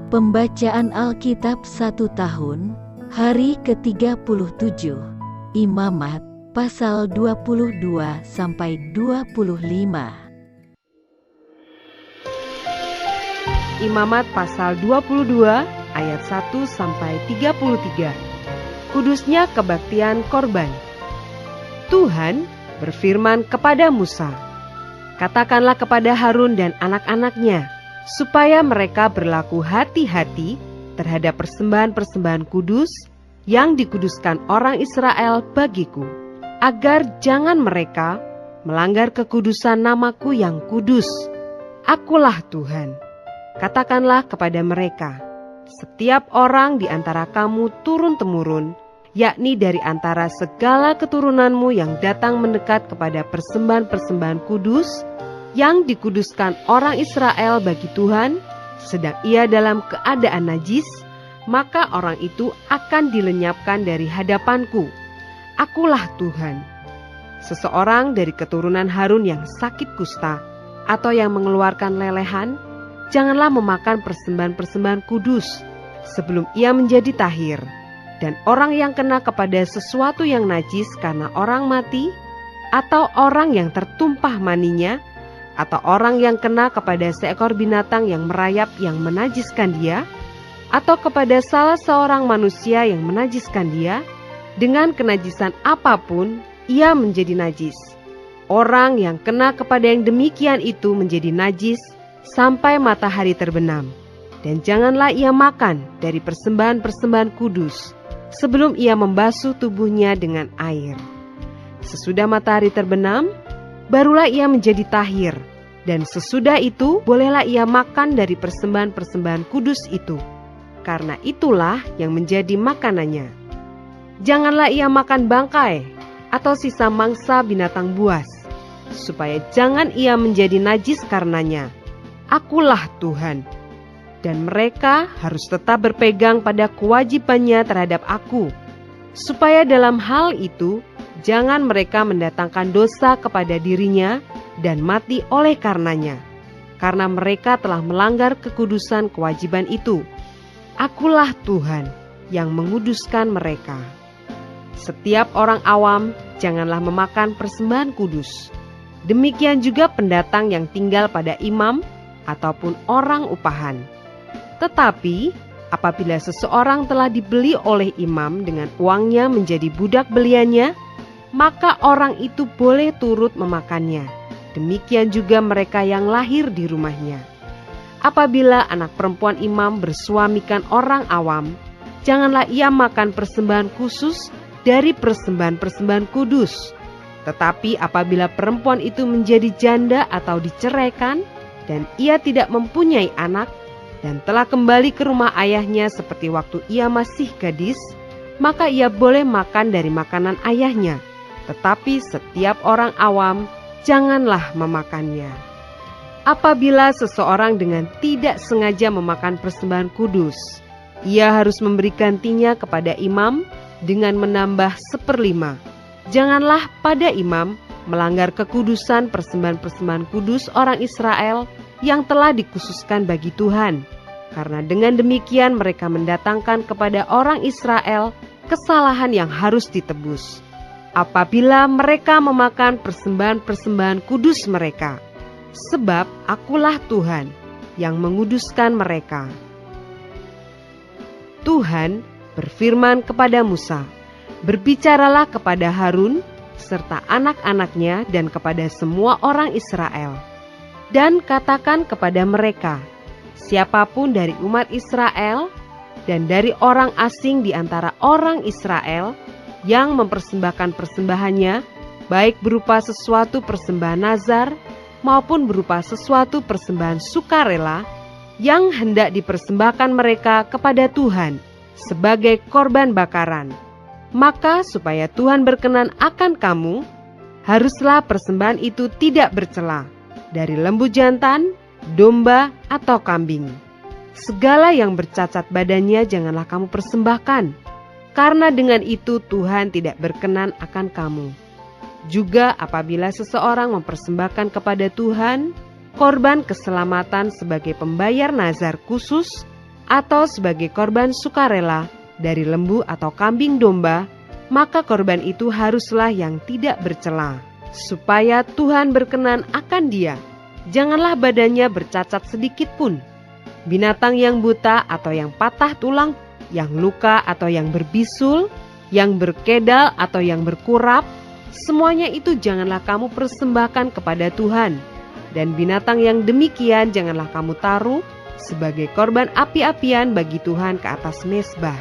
Pembacaan Alkitab 1 tahun, hari ke-37, Imamat, pasal 22-25. Imamat pasal 22 ayat 1-33. Kudusnya kebaktian korban. Tuhan berfirman kepada Musa, "Katakanlah kepada Harun dan anak-anaknya, supaya mereka berlaku hati-hati terhadap persembahan-persembahan kudus yang dikuduskan orang Israel bagiku, agar jangan mereka melanggar kekudusan namaku yang kudus. Akulah Tuhan. Katakanlah kepada mereka, setiap orang di antara kamu turun-temurun, yakni dari antara segala keturunanmu yang datang mendekat kepada persembahan-persembahan kudus yang dikuduskan orang Israel bagi Tuhan, sedang ia dalam keadaan najis, maka orang itu akan dilenyapkan dari hadapanku. Akulah Tuhan. Seseorang dari keturunan Harun yang sakit kusta atau yang mengeluarkan lelehan, janganlah memakan persembahan-persembahan kudus sebelum ia menjadi tahir. Dan orang yang kena kepada sesuatu yang najis karena orang mati, atau orang yang tertumpah maninya, atau orang yang kena kepada seekor binatang yang merayap yang menajiskan dia, atau kepada salah seorang manusia yang menajiskan dia, dengan kenajisan apapun ia menjadi najis. Orang yang kena kepada yang demikian itu menjadi najis sampai matahari terbenam. Dan janganlah ia makan dari persembahan-persembahan kudus sebelum ia membasuh tubuhnya dengan air. Sesudah matahari terbenam, barulah ia menjadi tahir, dan sesudah itu bolehlah ia makan dari persembahan-persembahan kudus itu, karena itulah yang menjadi makanannya. Janganlah ia makan bangkai atau sisa mangsa binatang buas, supaya jangan ia menjadi najis karenanya. Akulah Tuhan. Dan mereka harus tetap berpegang pada kewajibannya terhadap aku, supaya dalam hal itu jangan mereka mendatangkan dosa kepada dirinya dan mati oleh karenanya, karena mereka telah melanggar kekudusan kewajiban itu. Akulah Tuhan yang menguduskan mereka. Setiap orang awam janganlah memakan persembahan kudus. Demikian juga pendatang yang tinggal pada imam ataupun orang upahan. Tetapi apabila seseorang telah dibeli oleh imam dengan uangnya menjadi budak beliannya, maka orang itu boleh turut memakannya. Demikian juga mereka yang lahir di rumahnya. Apabila anak perempuan imam bersuamikan orang awam, janganlah ia makan persembahan khusus dari persembahan-persembahan kudus. Tetapi apabila perempuan itu menjadi janda atau diceraikan, dan ia tidak mempunyai anak, dan telah kembali ke rumah ayahnya seperti waktu ia masih gadis, maka ia boleh makan dari makanan ayahnya. Tetapi setiap orang awam janganlah memakannya. Apabila seseorang dengan tidak sengaja memakan persembahan kudus, ia harus memberi gantinya kepada imam dengan menambah 1/5. Janganlah pada imam melanggar kekudusan persembahan-persembahan kudus orang Israel yang telah dikhususkan bagi Tuhan, karena dengan demikian mereka mendatangkan kepada orang Israel kesalahan yang harus ditebus. Apabila mereka memakan persembahan-persembahan kudus mereka, sebab akulah Tuhan yang menguduskan mereka. Tuhan berfirman kepada Musa, "Berbicaralah kepada Harun serta anak-anaknya dan kepada semua orang Israel, dan katakan kepada mereka, siapapun dari umat Israel dan dari orang asing di antara orang Israel yang mempersembahkan persembahannya, baik berupa sesuatu persembahan nazar maupun berupa sesuatu persembahan sukarela yang hendak dipersembahkan mereka kepada Tuhan sebagai korban bakaran, maka supaya Tuhan berkenan akan kamu, haruslah persembahan itu tidak bercela, dari lembu jantan, domba, atau kambing. Segala yang bercacat badannya janganlah kamu persembahkan, karena dengan itu Tuhan tidak berkenan akan kamu. Juga apabila seseorang mempersembahkan kepada Tuhan korban keselamatan sebagai pembayar nazar khusus atau sebagai korban sukarela dari lembu atau kambing domba, maka korban itu haruslah yang tidak bercela, supaya Tuhan berkenan akan dia. Janganlah badannya bercacat sedikit pun. Binatang yang buta atau yang patah tulang, yang luka atau yang berbisul, yang berkedal atau yang berkurap, semuanya itu janganlah kamu persembahkan kepada Tuhan. Dan binatang yang demikian janganlah kamu taruh sebagai korban api-apian bagi Tuhan ke atas mezbah.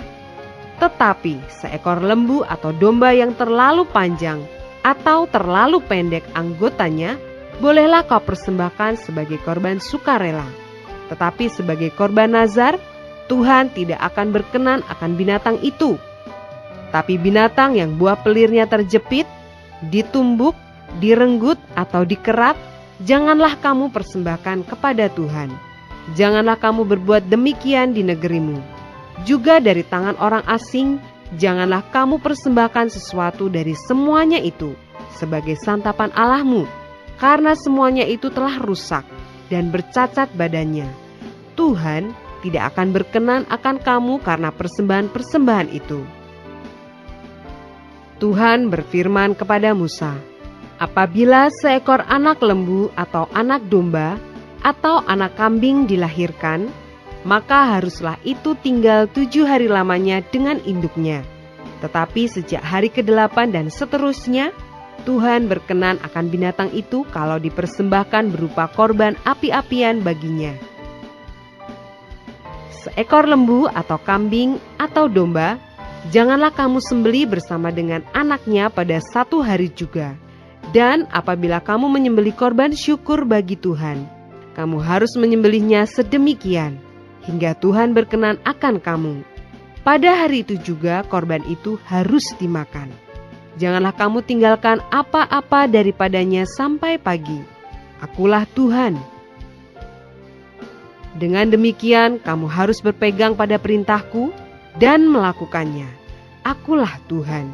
Tetapi seekor lembu atau domba yang terlalu panjang atau terlalu pendek anggotanya, bolehlah kau persembahkan sebagai korban sukarela. Tetapi sebagai korban nazar, Tuhan tidak akan berkenan akan binatang itu. Tapi binatang yang buah pelirnya terjepit, ditumbuk, direnggut atau dikerat, janganlah kamu persembahkan kepada Tuhan. Janganlah kamu berbuat demikian di negerimu. Juga dari tangan orang asing, janganlah kamu persembahkan sesuatu dari semuanya itu sebagai santapan Allahmu, karena semuanya itu telah rusak dan bercacat badannya. Tuhan tidak akan berkenan akan kamu karena persembahan-persembahan itu. Tuhan berfirman kepada Musa, apabila seekor anak lembu atau anak domba atau anak kambing dilahirkan, maka haruslah itu tinggal 7 hari lamanya dengan induknya. Tetapi sejak hari ke-8 dan seterusnya, Tuhan berkenan akan binatang itu kalau dipersembahkan berupa korban api-apian baginya. Seekor lembu atau kambing atau domba, janganlah kamu sembelih bersama dengan anaknya pada 1 hari juga. Dan apabila kamu menyembelih korban syukur bagi Tuhan, kamu harus menyembelihnya sedemikian, hingga Tuhan berkenan akan kamu. Pada hari itu juga korban itu harus dimakan. Janganlah kamu tinggalkan apa-apa daripadanya sampai pagi. Akulah Tuhan. Dengan demikian kamu harus berpegang pada perintahku dan melakukannya. Akulah Tuhan.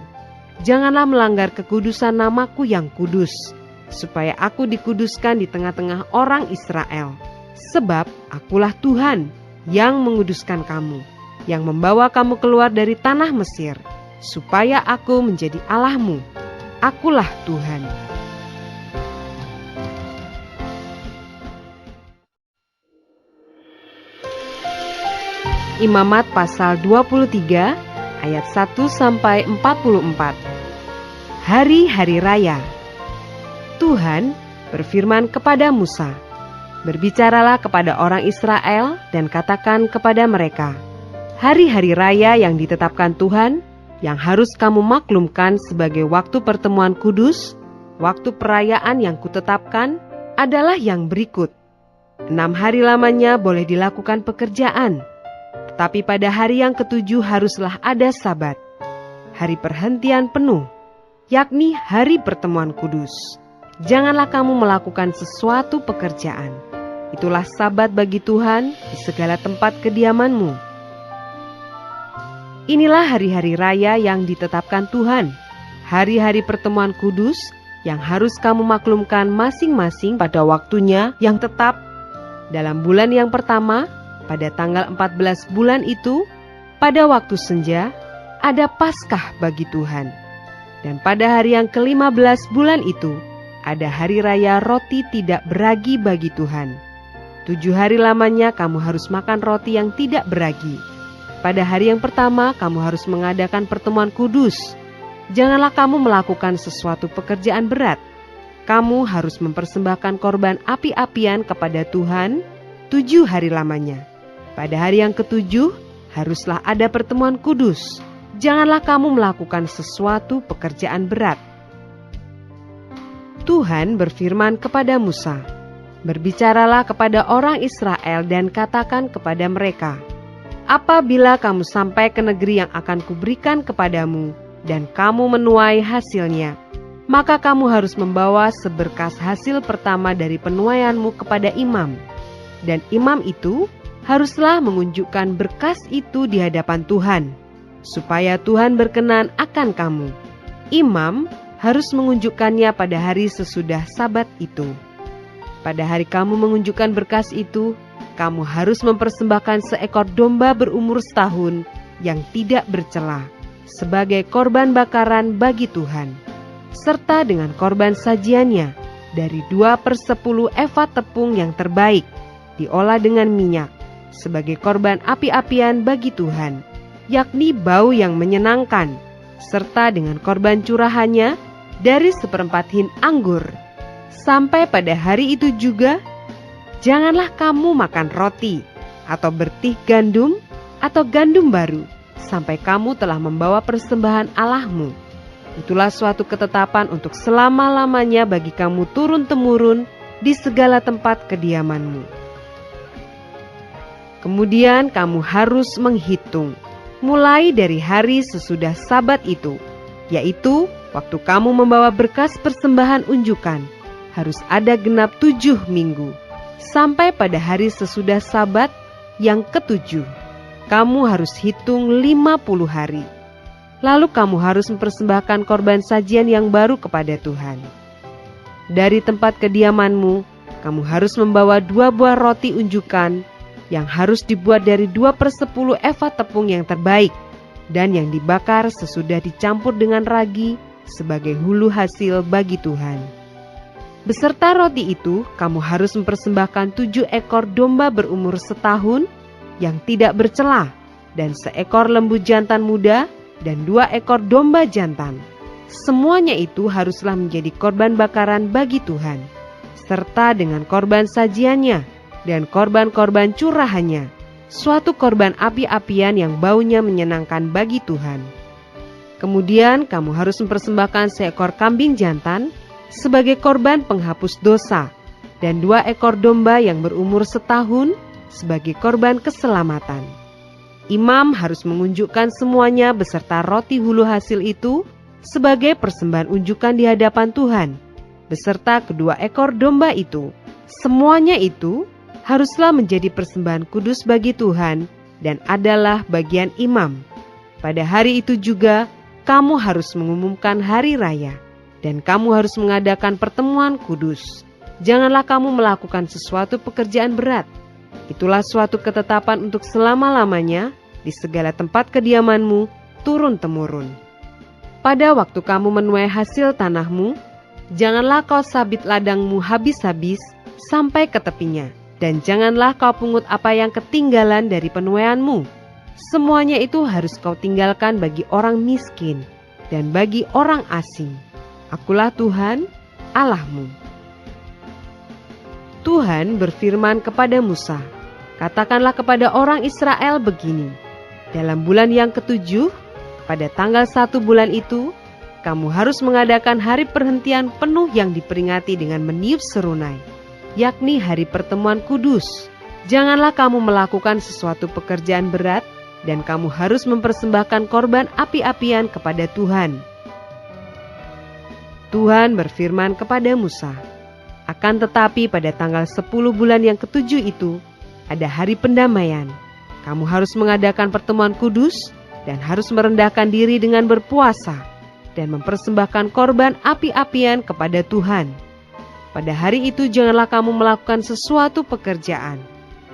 Janganlah melanggar kekudusan namaku yang kudus, supaya aku dikuduskan di tengah-tengah orang Israel. Sebab akulah Tuhan yang menguduskan kamu, yang membawa kamu keluar dari tanah Mesir, supaya aku menjadi Allahmu. Akulah Tuhan. Imamat pasal 23 ayat 1-44. Hari-hari raya. Tuhan berfirman kepada Musa, berbicaralah kepada orang Israel dan katakan kepada mereka, hari-hari raya yang ditetapkan Tuhan, yang harus kamu maklumkan sebagai waktu pertemuan kudus, waktu perayaan yang kutetapkan, adalah yang berikut. 6 hari lamanya boleh dilakukan pekerjaan, tetapi pada hari yang ke-7 haruslah ada Sabat, hari perhentian penuh, yakni hari pertemuan kudus. Janganlah kamu melakukan sesuatu pekerjaan. Itulah Sabat bagi Tuhan di segala tempat kediamanmu. Inilah hari-hari raya yang ditetapkan Tuhan, hari-hari pertemuan kudus yang harus kamu maklumkan masing-masing pada waktunya yang tetap. Dalam bulan yang pertama, pada tanggal 14 bulan itu, pada waktu senja, ada Paskah bagi Tuhan. Dan pada hari yang ke-15 bulan itu, ada hari raya roti tidak beragi bagi Tuhan. 7 hari lamanya kamu harus makan roti yang tidak beragi. Pada hari yang pertama, kamu harus mengadakan pertemuan kudus. Janganlah kamu melakukan sesuatu pekerjaan berat. Kamu harus mempersembahkan korban api-apian kepada Tuhan 7 hari lamanya. Pada hari yang ke-7, haruslah ada pertemuan kudus. Janganlah kamu melakukan sesuatu pekerjaan berat. Tuhan berfirman kepada Musa, berbicaralah kepada orang Israel dan katakan kepada mereka, apabila kamu sampai ke negeri yang akan kuberikan kepadamu, dan kamu menuai hasilnya, maka kamu harus membawa seberkas hasil pertama dari penuaianmu kepada imam. Dan imam itu haruslah menunjukkan berkas itu di hadapan Tuhan, supaya Tuhan berkenan akan kamu. Imam harus menunjukkannya pada hari sesudah Sabat itu. Pada hari kamu menunjukkan berkas itu, kamu harus mempersembahkan seekor domba berumur setahun yang tidak bercela sebagai korban bakaran bagi Tuhan, serta dengan korban sajiannya dari 2/10 eva tepung yang terbaik, diolah dengan minyak, sebagai korban api-apian bagi Tuhan, yakni bau yang menyenangkan, serta dengan korban curahannya dari 1/4 hin anggur. Sampai pada hari itu juga, janganlah kamu makan roti, atau bertih gandum, atau gandum baru, sampai kamu telah membawa persembahan Allahmu. Itulah suatu ketetapan untuk selama-lamanya bagi kamu turun-temurun di segala tempat kediamanmu. Kemudian kamu harus menghitung, mulai dari hari sesudah Sabat itu, yaitu waktu kamu membawa berkas persembahan unjukan, harus ada genap 7 minggu, sampai pada hari sesudah Sabat yang ke-7. Kamu harus hitung 50 hari. Lalu kamu harus mempersembahkan korban sajian yang baru kepada Tuhan. Dari tempat kediamanmu, kamu harus membawa 2 buah roti unjukan yang harus dibuat dari 2/10 eva tepung yang terbaik dan yang dibakar sesudah dicampur dengan ragi sebagai hulu hasil bagi Tuhan. Beserta roti itu, kamu harus mempersembahkan 7 ekor domba berumur setahun yang tidak bercela, dan seekor lembu jantan muda, dan 2 ekor domba jantan. Semuanya itu haruslah menjadi korban bakaran bagi Tuhan, serta dengan korban sajiannya, dan korban-korban curahannya, suatu korban api-apian yang baunya menyenangkan bagi Tuhan. Kemudian kamu harus mempersembahkan seekor kambing jantan, sebagai korban penghapus dosa, dan 2 ekor domba yang berumur setahun sebagai korban keselamatan. Imam harus mengunjukkan semuanya beserta roti hulu hasil itu sebagai persembahan unjukan di hadapan Tuhan, beserta kedua ekor domba itu. Semuanya itu haruslah menjadi persembahan kudus bagi Tuhan dan adalah bagian imam. Pada hari itu juga kamu harus mengumumkan hari raya, dan kamu harus mengadakan pertemuan kudus. Janganlah kamu melakukan sesuatu pekerjaan berat. Itulah suatu ketetapan untuk selama-lamanya di segala tempat kediamanmu turun-temurun. Pada waktu kamu menuai hasil tanahmu, janganlah kau sabit ladangmu habis-habis sampai ke tepinya, dan janganlah kau pungut apa yang ketinggalan dari penuaianmu. Semuanya itu harus kau tinggalkan bagi orang miskin dan bagi orang asing. Akulah Tuhan, Allahmu. Tuhan berfirman kepada Musa, katakanlah kepada orang Israel begini, dalam bulan yang ke-7, pada tanggal 1 bulan itu, kamu harus mengadakan hari perhentian penuh yang diperingati dengan meniup serunai, yakni hari pertemuan kudus. Janganlah kamu melakukan sesuatu pekerjaan berat, dan kamu harus mempersembahkan korban api-apian kepada Tuhan. Tuhan berfirman kepada Musa, akan tetapi pada tanggal 10 bulan yang ke-7 itu, ada hari pendamaian. Kamu harus mengadakan pertemuan kudus dan harus merendahkan diri dengan berpuasa dan mempersembahkan korban api-apian kepada Tuhan. Pada hari itu janganlah kamu melakukan sesuatu pekerjaan.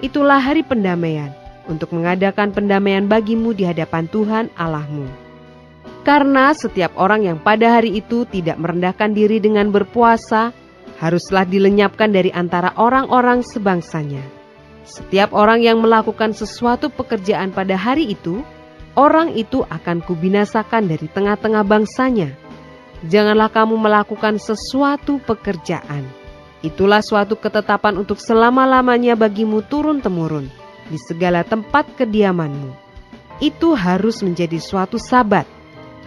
Itulah hari pendamaian, untuk mengadakan pendamaian bagimu di hadapan Tuhan Allahmu. Karena setiap orang yang pada hari itu tidak merendahkan diri dengan berpuasa, haruslah dilenyapkan dari antara orang-orang sebangsanya. Setiap orang yang melakukan sesuatu pekerjaan pada hari itu, orang itu akan kubinasakan dari tengah-tengah bangsanya. Janganlah kamu melakukan sesuatu pekerjaan. Itulah suatu ketetapan untuk selama-lamanya bagimu turun-temurun di segala tempat kediamanmu. Itu harus menjadi suatu sabat,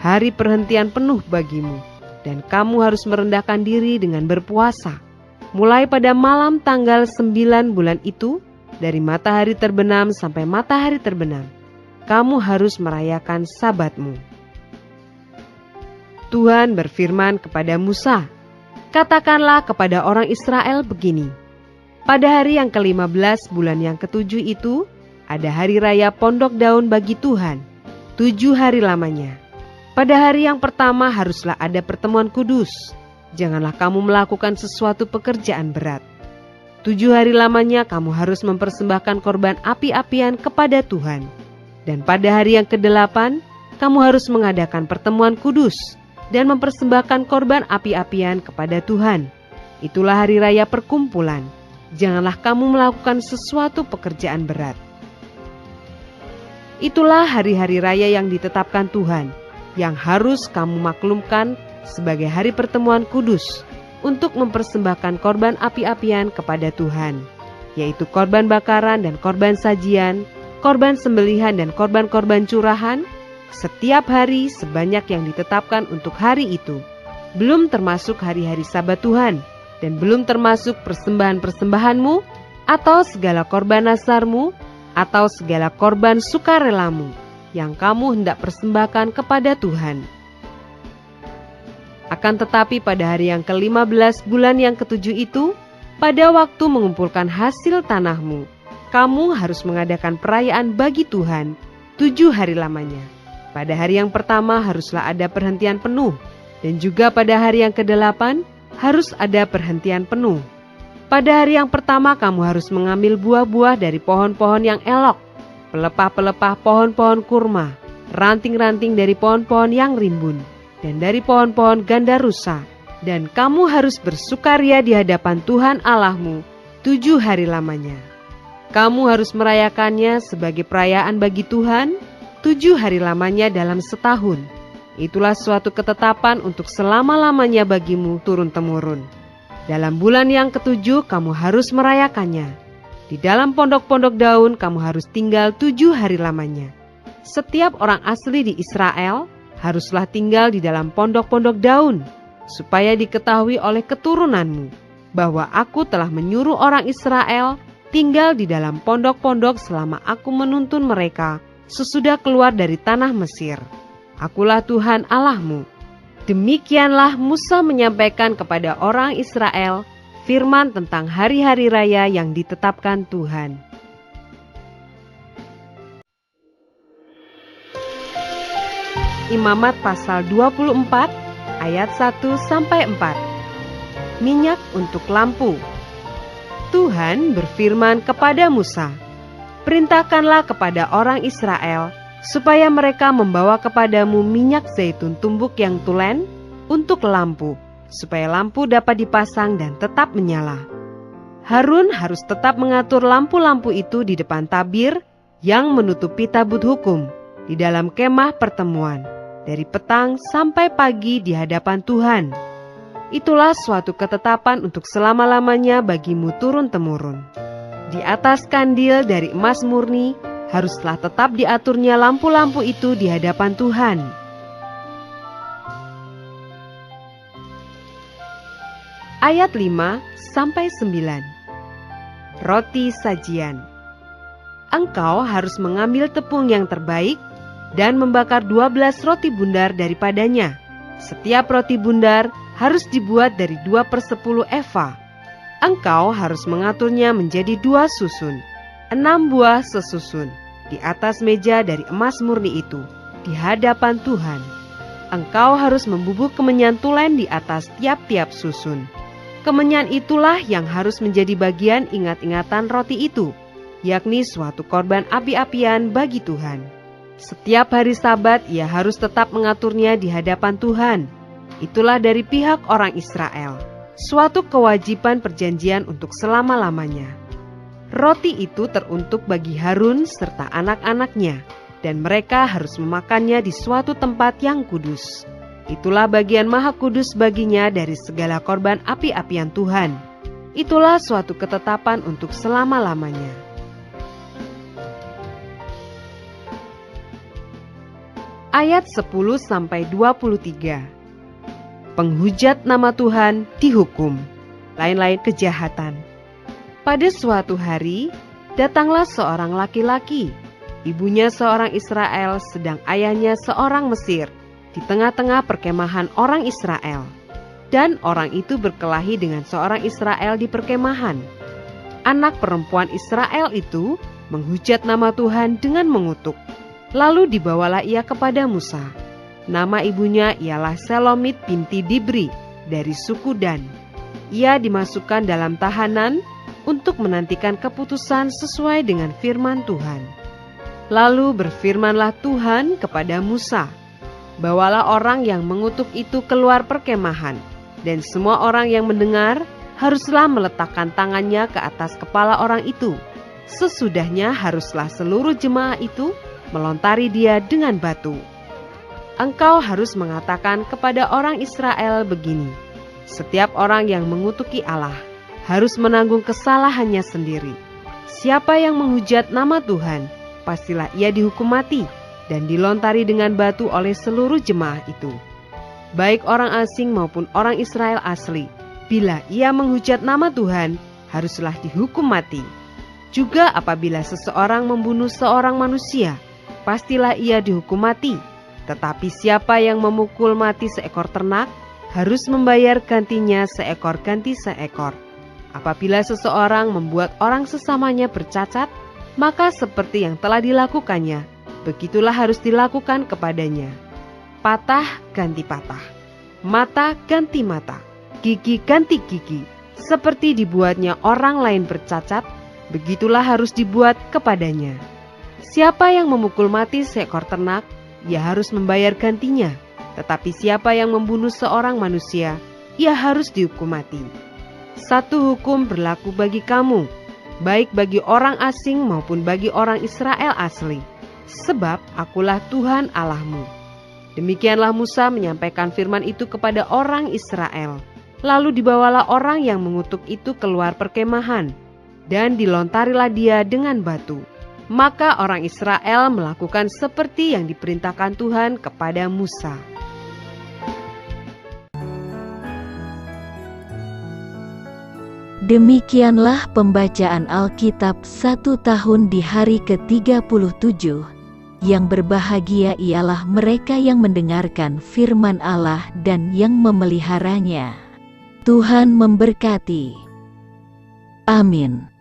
hari perhentian penuh bagimu, dan kamu harus merendahkan diri dengan berpuasa. Mulai pada malam tanggal 9 bulan itu, dari matahari terbenam sampai matahari terbenam, kamu harus merayakan sabatmu. Tuhan berfirman kepada Musa, katakanlah kepada orang Israel begini, pada hari yang ke-15 bulan yang ke-7 itu, ada hari raya pondok daun bagi Tuhan, 7 hari lamanya. Pada hari yang pertama haruslah ada pertemuan kudus. Janganlah kamu melakukan sesuatu pekerjaan berat. 7 hari lamanya kamu harus mempersembahkan korban api-apian kepada Tuhan. Dan pada hari yang ke-8, kamu harus mengadakan pertemuan kudus dan mempersembahkan korban api-apian kepada Tuhan. Itulah hari raya perkumpulan. Janganlah kamu melakukan sesuatu pekerjaan berat. Itulah hari-hari raya yang ditetapkan Tuhan, yang harus kamu maklumkan sebagai hari pertemuan kudus, untuk mempersembahkan korban api-apian kepada Tuhan, yaitu korban bakaran dan korban sajian, korban sembelihan dan korban-korban curahan, setiap hari sebanyak yang ditetapkan untuk hari itu, belum termasuk hari-hari Sabat Tuhan, dan belum termasuk persembahan-persembahanmu, atau segala korban nasarmu, atau segala korban sukarelamu, yang kamu hendak persembahkan kepada Tuhan. Akan tetapi pada hari yang ke-15 bulan yang ke-7 itu, pada waktu mengumpulkan hasil tanahmu, kamu harus mengadakan perayaan bagi Tuhan 7 hari lamanya. Pada hari yang pertama haruslah ada perhentian penuh, dan juga pada hari yang ke-8 harus ada perhentian penuh. Pada hari yang pertama kamu harus mengambil buah-buah dari pohon-pohon yang elok, pelepah-pelepah pohon-pohon kurma, ranting-ranting dari pohon-pohon yang rimbun, dan dari pohon-pohon gandarusa, dan kamu harus bersukaria di hadapan Tuhan Allahmu 7 hari lamanya. Kamu harus merayakannya sebagai perayaan bagi Tuhan 7 hari lamanya dalam setahun. Itulah suatu ketetapan untuk selama-lamanya bagimu turun-temurun. Dalam bulan yang ke-7 kamu harus merayakannya. Di dalam pondok-pondok daun kamu harus tinggal 7 hari lamanya. Setiap orang asli di Israel haruslah tinggal di dalam pondok-pondok daun, supaya diketahui oleh keturunanmu bahwa aku telah menyuruh orang Israel tinggal di dalam pondok-pondok selama aku menuntun mereka sesudah keluar dari tanah Mesir. Akulah Tuhan Allahmu. Demikianlah Musa menyampaikan kepada orang Israel firman tentang hari-hari raya yang ditetapkan Tuhan. Imamat pasal 24 ayat 1-4. Minyak untuk lampu. Tuhan berfirman kepada Musa, "Perintahkanlah kepada orang Israel supaya mereka membawa kepadamu minyak zaitun tumbuk yang tulen untuk lampu, supaya lampu dapat dipasang dan tetap menyala. Harun harus tetap mengatur lampu-lampu itu di depan tabir yang menutupi tabut hukum, di dalam kemah pertemuan, dari petang sampai pagi di hadapan Tuhan. Itulah suatu ketetapan untuk selama-lamanya bagimu turun-temurun. Di atas kandil dari emas murni haruslah tetap diaturnya lampu-lampu itu di hadapan Tuhan." Ayat 5-9. Roti sajian. Engkau harus mengambil tepung yang terbaik dan membakar 12 roti bundar daripadanya. Setiap roti bundar harus dibuat dari 2/10 eva. Engkau harus mengaturnya menjadi 2 susun, 6 buah sesusun, di atas meja dari emas murni itu, di hadapan Tuhan. Engkau harus membubuk kemenyan tulen di atas tiap-tiap susun. Kemenyan itulah yang harus menjadi bagian ingat-ingatan roti itu, yakni suatu korban api-apian bagi Tuhan. Setiap hari Sabat ia harus tetap mengaturnya di hadapan Tuhan. Itulah dari pihak orang Israel, suatu kewajiban perjanjian untuk selama-lamanya. Roti itu teruntuk bagi Harun serta anak-anaknya, dan mereka harus memakannya di suatu tempat yang kudus. Itulah bagian maha kudus baginya dari segala korban api-apian Tuhan. Itulah suatu ketetapan untuk selama-lamanya. Ayat 10-23. Penghujat nama Tuhan dihukum, lain-lain kejahatan. Pada suatu hari, datanglah seorang laki-laki, ibunya seorang Israel, sedang ayahnya seorang Mesir, di tengah-tengah perkemahan orang Israel. Dan orang itu berkelahi dengan seorang Israel di perkemahan. Anak perempuan Israel itu menghujat nama Tuhan dengan mengutuk. Lalu dibawalah ia kepada Musa. Nama ibunya ialah Selomit binti Dibri dari suku Dan. Ia dimasukkan dalam tahanan untuk menantikan keputusan sesuai dengan firman Tuhan. Lalu berfirmanlah Tuhan kepada Musa, "Bawalah orang yang mengutuk itu keluar perkemahan, dan semua orang yang mendengar haruslah meletakkan tangannya ke atas kepala orang itu. Sesudahnya haruslah seluruh jemaah itu melontari dia dengan batu. Engkau harus mengatakan kepada orang Israel begini, setiap orang yang mengutuki Allah harus menanggung kesalahannya sendiri. Siapa yang menghujat nama Tuhan, pastilah ia dihukum mati dan dilontari dengan batu oleh seluruh jemaah itu. Baik orang asing maupun orang Israel asli, bila ia menghujat nama Tuhan, haruslah dihukum mati. Juga apabila seseorang membunuh seorang manusia, pastilah ia dihukum mati. Tetapi siapa yang memukul mati seekor ternak, harus membayar gantinya seekor ganti seekor. Apabila seseorang membuat orang sesamanya bercacat, maka seperti yang telah dilakukannya, begitulah harus dilakukan kepadanya. Patah ganti patah, mata ganti mata, gigi ganti gigi. Seperti dibuatnya orang lain bercacat, begitulah harus dibuat kepadanya. Siapa yang memukul mati seekor ternak, ia harus membayar gantinya. Tetapi siapa yang membunuh seorang manusia, ia harus dihukum mati. Satu hukum berlaku bagi kamu, baik bagi orang asing maupun bagi orang Israel asli, sebab akulah Tuhan Allahmu." Demikianlah Musa menyampaikan firman itu kepada orang Israel. Lalu dibawalah orang yang mengutuk itu keluar perkemahan, dan dilontarilah dia dengan batu. Maka orang Israel melakukan seperti yang diperintahkan Tuhan kepada Musa. Demikianlah pembacaan Alkitab 1 tahun di hari ke-37. Yang berbahagia ialah mereka yang mendengarkan firman Allah dan yang memeliharanya. Tuhan memberkati. Amin.